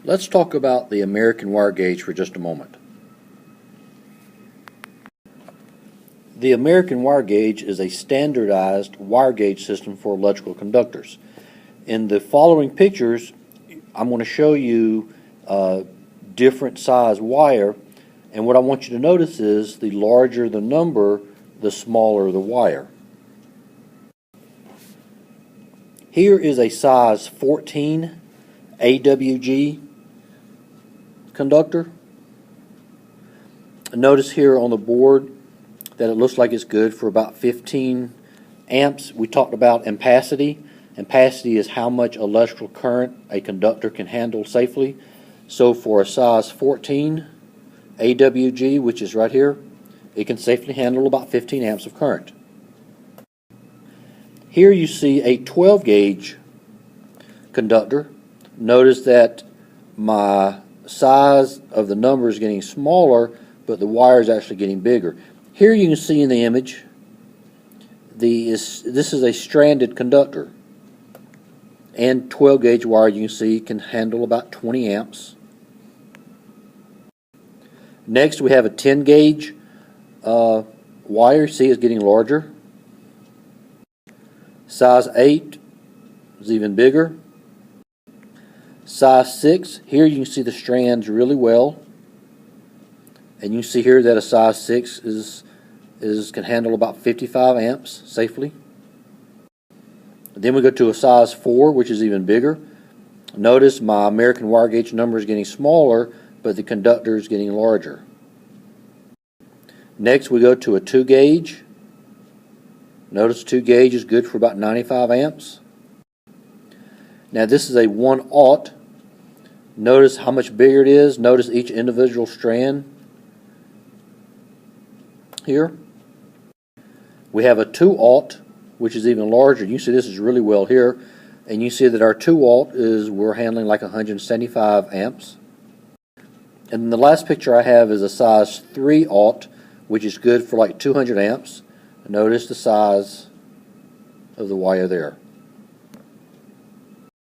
Let's talk about the American wire gauge for just a moment. The American wire gauge is a standardized wire gauge system for electrical conductors. In the following pictures, I'm going to show you different size wire, and what I want you to notice is the larger the number, the smaller the wire. Here is a size 14 AWG conductor. Notice here on the board that it looks like it's good for about 15 amps. We talked about ampacity. Ampacity is how much electrical current a conductor can handle safely. So for a size 14 AWG, which is right here, it can safely handle about 15 amps of current. Here you see a 12 gauge conductor. Notice that my size of the number is getting smaller, but the wire is actually getting bigger. Here you can see in the image, this is a stranded conductor. And 12 gauge wire, you can see, can handle about 20 amps. Next we have a 10 gauge wire. See, it's getting larger. Size 8 is even bigger. Size 6, here you can see the strands really well. And you can see here that a size 6 can handle about 55 amps safely. Then we go to a size 4, which is even bigger. Notice my American wire gauge number is getting smaller, but the conductor is getting larger. Next we go to a 2 gauge. Notice 2 gauge is good for about 95 amps. Now this is a 1/0. Notice how much bigger it is. Notice each individual strand here. We have a 2/0, which is even larger. You see this is really well here, and you see that our 2/0 we're handling like 175 amps. And the last picture I have is a size 3/0, which is good for like 200 amps. Notice the size of the wire there.